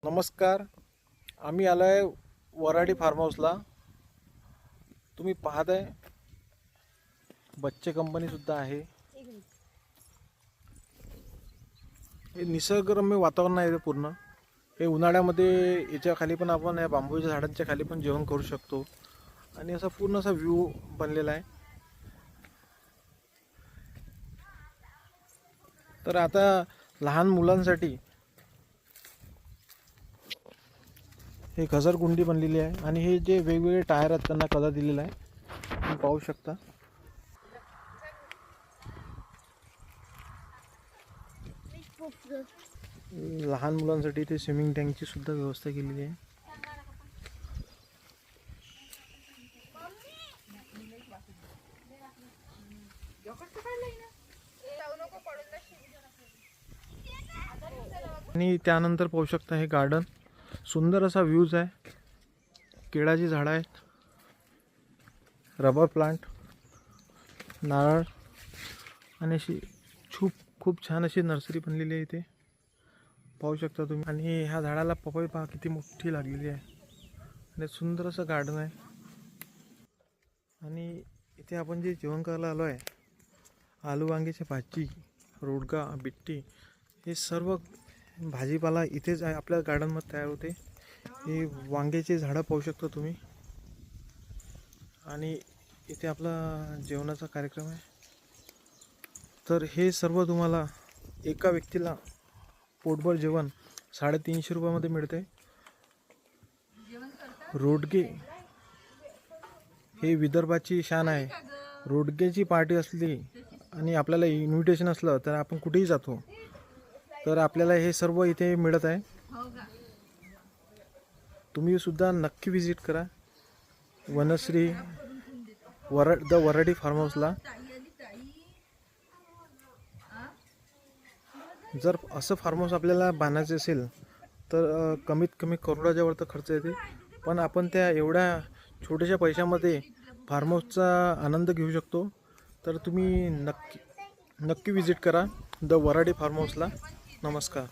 नमस्कार. आम्ही आलो आहे वराडी फार्म हाऊसला. तुम्ही पाहत आहे बच्चे कंपनीसुद्धा आहे. हे निसर्गरम्य वातावरण आहे पूर्ण. हे उन्हाळ्यामध्ये याच्या खाली पण आपण या बांबूच्या झाडांच्या खाली पण जेवण करू शकतो आणि असा पूर्ण असा व्ह्यू बनलेला आहे. तर आता लहान मुलांसाठी हे घसरगुंडी बनलेली आहे आणि हे जे वेगवेगळे टायर आहेत त्यांना कलर दिलेला आहे. तुम्ही पाहू शकता. लहान मुलांसाठी ते स्विमिंग टँकची सुद्धा व्यवस्था केलेली आहे. आणि त्यानंतर पाहू शकता हे गार्डन सुंदर असा व्ह्यूज आहे. केळाची झाडं आहेत, रबर प्लांट, नारळ आणि अशी खूप छान अशी नर्सरी बनलेली आहे इथे पाहू शकता तुम्ही. आणि ह्या झाडाला पपई पहा किती मोठी लागलेली आहे आणि सुंदर असं गार्डन आहे. आणि इथे आपण जे जेवण करायला आलो आहे, आलू वांग्याची भाजी, रोडगा, बिट्टी, हे सर्व भाजीपाला इथेच आहे आपल्या गार्डनमध्ये तयार होते. हे वांग्याचे झाडं पाहू शकता तुम्ही. आणि इथे आपला जेवणाचा कार्यक्रम आहे. तर हे सर्व तुम्हाला एका व्यक्तीला पोटभर जेवण 350 रुपयामध्ये मिळते. रोडगे हे विदर्भाची शान आहे. रोडग्याची पार्टी असली आणि आपल्याला इन्व्हिटेशन असलं तर आपण कुठेही जातो, तर आपल्याला हे सर्व इथे मिळत आहे. तुम्ही सुद्धा नक्की विजिट करा वनश्री द वराडी फार्म हाऊसला. जर असं फार्म हाऊस आपल्याला बांधायचे असेल तर कमीत कमी करोडाच्या वर तर खर्च येते, पण आपण त्या एवढ्या छोट्याशा पैशामध्ये फार्म हाऊसचा आनंद घेऊ शकतो. तर तुम्ही नक्की विजिट करा द वराडी फार्म हाऊसला. नमस्कार.